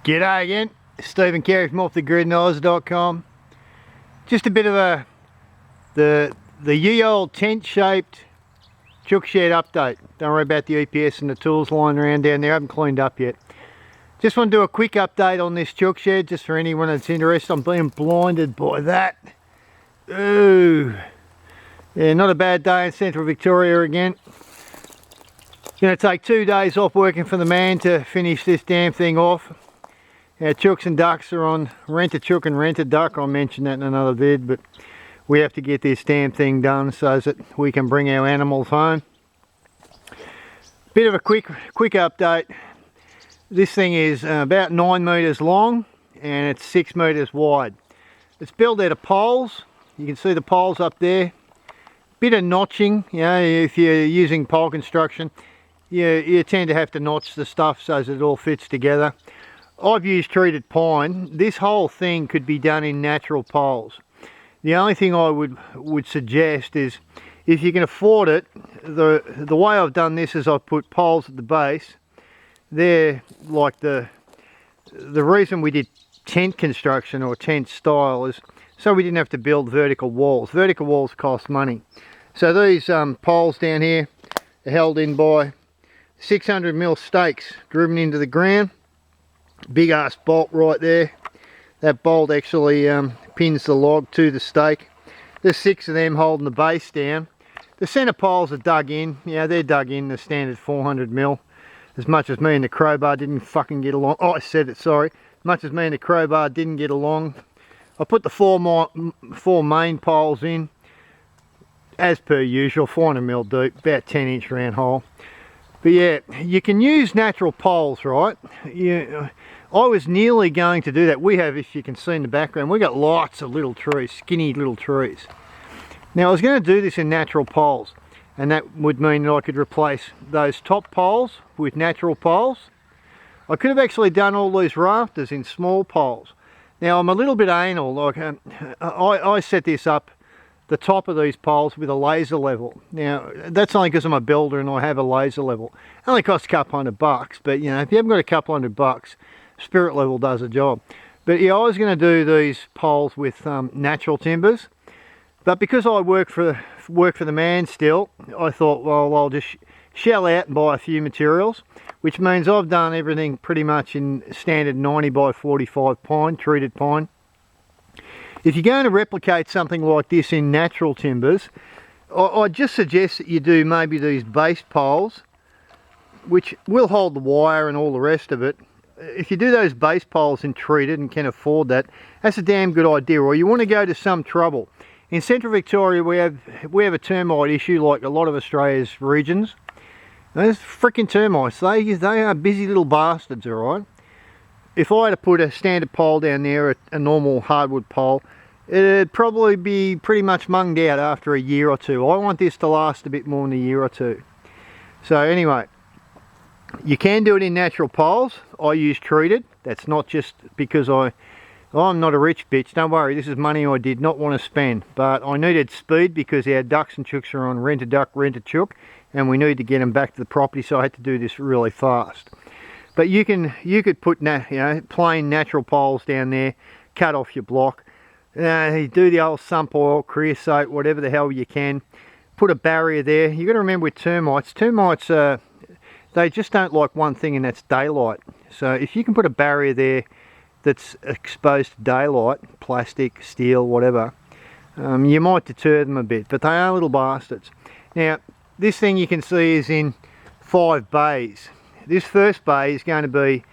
G'day again, Stephen Carey from offthegridnoz.com. Just a bit of the ye old tent shaped chook shed update. Don't worry about the EPS and the tools lying around down there, I haven't cleaned up yet. Just want to do a quick update on this chook shed just for anyone that's interested. I'm being blinded by that. Ooh. Yeah, not a bad day in central Victoria again. It's going to take 2 days off working for the man to finish this damn thing off. Our chooks and ducks are on rent a chook and rent a duck. I'll mention that in another vid, but we have to get this damn thing done so that we can bring our animals home. Bit of a quick update. This thing is about 9 metres long and it's 6 metres wide. It's built out of poles. You can see the poles up there. Bit of notching, you know, if you're using pole construction, you tend to have to notch the stuff so that it all fits together. I've used treated pine. This whole thing could be done in natural poles. The only thing I would suggest is, if you can afford it, the way I've done this is I've put poles at the base. They're like the reason we did tent construction or tent style is so we didn't have to build vertical walls. Vertical walls cost money. So these poles down here are held in by 600mm stakes driven into the ground. Big ass bolt right there. That bolt actually pins the log to the stake. There's 6 of them holding the base down. The centre poles are dug in. Yeah, they're dug in the standard 400mm. As much as me and the crowbar didn't fucking get along. Oh, I said it, sorry. As much as me and the crowbar didn't get along. I put the four main poles in. As per usual, 400mm deep, about 10-inch round hole. But yeah, you can use natural poles, right? I was nearly going to do that. We have, if you can see in the background, we got lots of little trees, skinny little trees. Now I was going to do this in natural poles, and that would mean that I could replace those top poles with natural poles. I could have actually done all these rafters in small poles. Now I'm a little bit anal, like I set this up, the top of these poles, with a laser level. Now that's only because I'm a builder and I have a laser level. It only costs a couple $100, but you know, if you haven't got a couple $100, spirit level does a job. But yeah, I was going to do these poles with natural timbers, but because I work for the man still, I thought, well, I'll just shell out and buy a few materials, which means I've done everything pretty much in standard 90 by 45 pine, treated pine. If you're going to replicate something like this in natural timbers, I just suggest that you do maybe these base poles, which will hold the wire and all the rest of it. If you do those base poles in treated and can afford that, that's a damn good idea. Or you want to go to some trouble. In central Victoria we have a termite issue like a lot of Australia's regions. Those freaking termites, they are busy little bastards, alright? If I had to put a standard pole down there, a normal hardwood pole, it'd probably be pretty much munged out after a year or two. I want this to last a bit more than a year or two. So anyway, you can do it in natural poles. I use treated. That's not just because I'm not a rich bitch. Don't worry, this is money I did not want to spend. But I needed speed because our ducks and chooks are on rent a duck, rent a chook, and we need to get them back to the property, so I had to do this really fast. But you could put plain natural poles down there, cut off your block, do the old sump oil, creosote, whatever the hell you can. Put a barrier there. You got to remember with termites, they just don't like one thing, and that's daylight. So if you can put a barrier there that's exposed to daylight, plastic, steel, whatever, you might deter them a bit, but they are little bastards. Now this thing you can see is in 5 bays. This first bay is going to be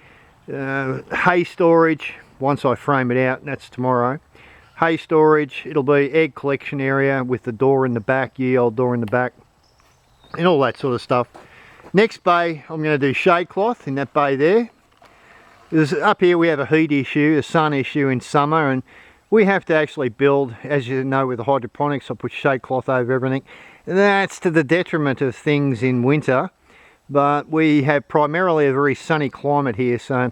hay storage once I frame it out, and that's tomorrow. Hay storage, it'll be egg collection area with the door in the back, ye old door in the back, and all that sort of stuff. Next bay, I'm going to do shade cloth in that bay there. Up here we have a heat issue, a sun issue in summer, and we have to actually build, as you know with the hydroponics, I put shade cloth over everything. That's to the detriment of things in winter. But we have primarily a very sunny climate here, so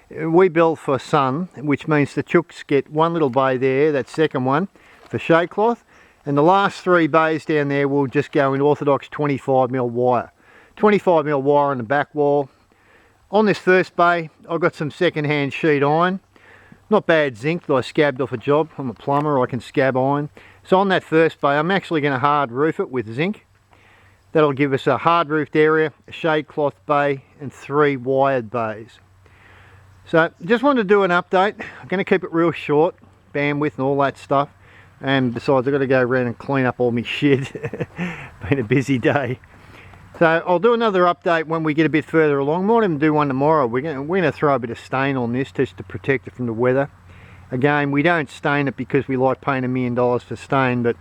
we build for sun, which means the chooks get one little bay there, that second one, for shade cloth, and the last 3 bays down there will just go in orthodox 25mm wire. 25mm wire on the back wall. On this first bay, I've got some second-hand sheet iron. Not bad zinc that I scabbed off a job. I'm a plumber, I can scab iron. So on that first bay, I'm actually going to hard roof it with zinc. That'll give us a hard roofed area, a shade cloth bay, and 3 wired bays. So just wanted to do an update. I'm going to keep it real short, bandwidth and all that stuff. And besides, I've got to go around and clean up all my shit. Been a busy day. So I'll do another update when we get a bit further along. Might even do one tomorrow. We're going to throw a bit of stain on this just to protect it from the weather. Again, we don't stain it because we like paying $1 million for stain, but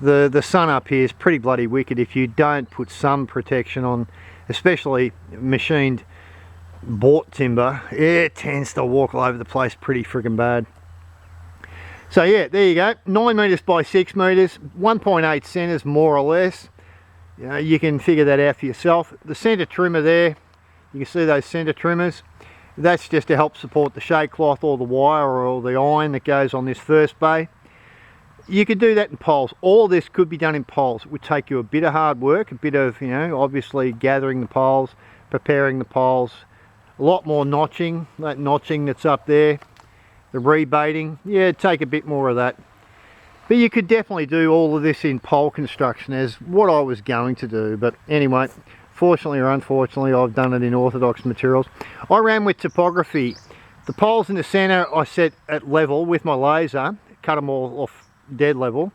the sun up here is pretty bloody wicked if you don't put some protection on, especially machined bought timber. It tends to walk all over the place pretty friggin' bad. So yeah, there you go. 9 metres by 6 metres, 1.8 centres more or less. You know, you can figure that out for yourself. The centre trimmer there, you can see those centre trimmers. That's just to help support the shade cloth or the wire or the iron that goes on this first bay. You could do that in poles. All this could be done in poles. It would take you a bit of hard work, a bit of, you know, obviously gathering the poles, preparing the poles, a lot more notching, that notching that's up there, the rebaiting. Yeah, it'd take a bit more of that. But you could definitely do all of this in pole construction as what I was going to do. But anyway, fortunately or unfortunately, I've done it in orthodox materials. I ran with topography. The poles in the centre I set at level with my laser, cut them all off dead level.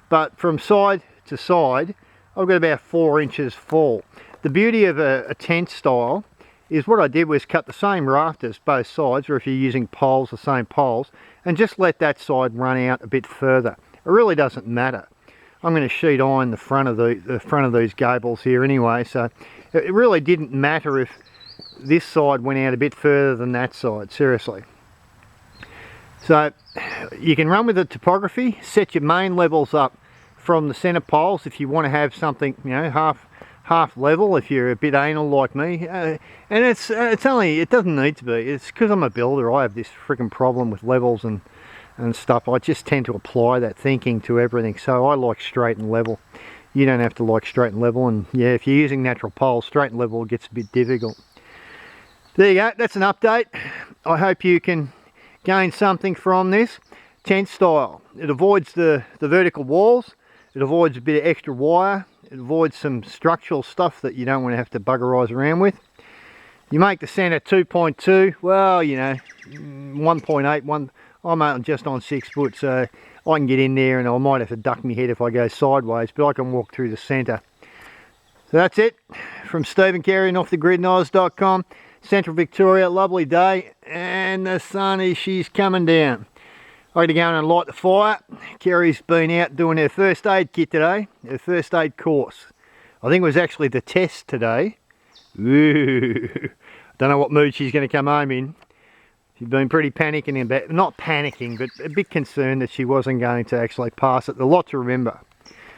But from side to side, I've got about 4 inches fall. The beauty of a tent style is what I did was cut the same rafters both sides, or if you're using poles, the same poles, and just let that side run out a bit further. It really doesn't matter. I'm going to sheet iron the front of these gables here anyway, so it really didn't matter if this side went out a bit further than that side, seriously. So you can run with the topography, set your main levels up from the centre poles if you want to have something, you know, half level if you're a bit anal like me. And it doesn't need to be. It's because I'm a builder. I have this freaking problem with levels and stuff. I just tend to apply that thinking to everything, so I like straight and level. You don't have to like straight and level, and yeah, if you're using natural poles, straight and level gets a bit difficult. There you go, that's an update. I hope you can gain something from this. Tent style, it avoids the vertical walls, it avoids a bit of extra wire, it avoids some structural stuff that you don't want to have to buggerise around with. You make the centre 2.2, well, you know, 1.8, I'm just on 6 foot, so I can get in there, and I might have to duck my head if I go sideways, but I can walk through the centre. So that's it from Stephen Carey and offthegridnoz.com. Central Victoria, lovely day, and the sun she's coming down. I had to go and light the fire. Kerry's been out doing her first aid kit today, her first aid course. I think it was actually the test today. Ooh, don't know what mood she's going to come home in. She's been pretty panicking about, not panicking, but a bit concerned that she wasn't going to actually pass it. A lot to remember.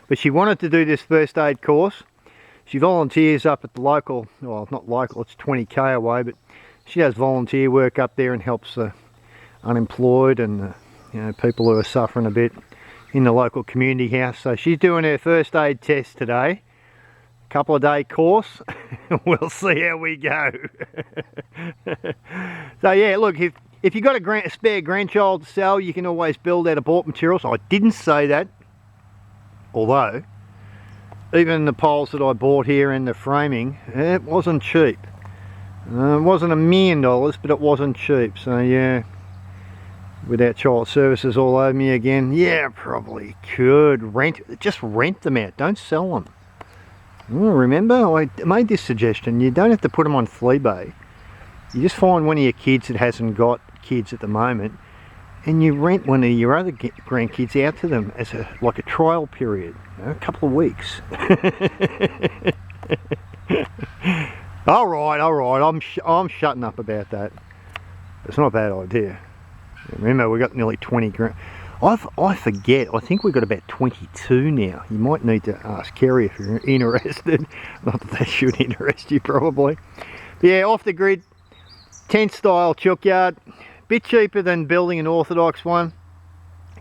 But she wanted to do this first aid course. She volunteers up at the local, well, not local, it's 20k away, but she does volunteer work up there and helps the unemployed and you know, people who are suffering a bit in the local community house. So she's doing her first aid test today. Couple of day course. We'll see how we go. So yeah, look, if you've got a spare grandchild to sell, you can always build out of bought materials. I didn't say that, although even the poles that I bought here and the framing, it wasn't cheap. It wasn't $1 million, but it wasn't cheap. So yeah, without child services all over me again, yeah, probably could just rent them out, don't sell them. Remember, I made this suggestion, you don't have to put them on Fleabay. You just find one of your kids that hasn't got kids at the moment, and you rent one of your other grandkids out to them as like a trial period, you know, a couple of weeks. all right, I'm shutting up about that. It's not a bad idea. Remember, we got nearly 20 grand. I forget, I think we've got about 22 now. You might need to ask Kerry if you're interested. Not that that should interest you, probably. But yeah, off the grid, tent style chook yard. Bit cheaper than building an orthodox one.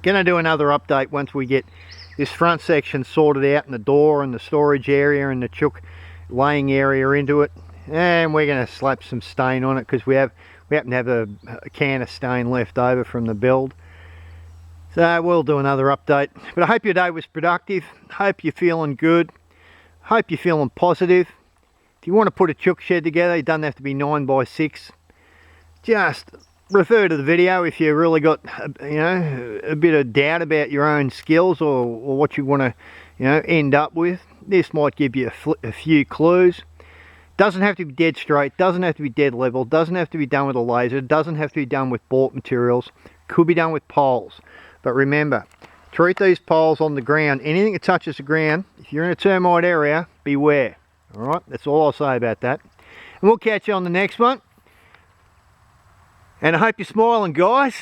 Gonna do another update once we get this front section sorted out, and the door and the storage area and the chook laying area into it. and we're going to slap some stain on it because we happen to have a can of stain left over from the build. So we'll do another update. But I hope your day was productive. Hope you're feeling good. Hope you're feeling positive. If you want to put a chook shed together, it doesn't have to be 9 by 6. Just refer to the video if you really got, you know, a bit of doubt about your own skills or what you want to, you know, end up with. This might give you a few clues. Doesn't have to be dead straight, doesn't have to be dead level, doesn't have to be done with a laser, doesn't have to be done with bought materials, could be done with poles. But remember, treat these poles on the ground. Anything that touches the ground, if you're in a termite area, beware. Alright, that's all I'll say about that. And we'll catch you on the next one. And I hope you're smiling, guys.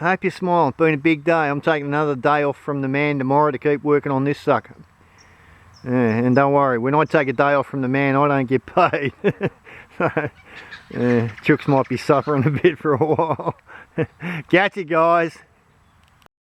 I hope you're smiling. It's been a big day. I'm taking another day off from the man tomorrow to keep working on this sucker. Yeah, and don't worry, when I take a day off from the man, I don't get paid. So, chooks might be suffering a bit for a while. Catch you, guys.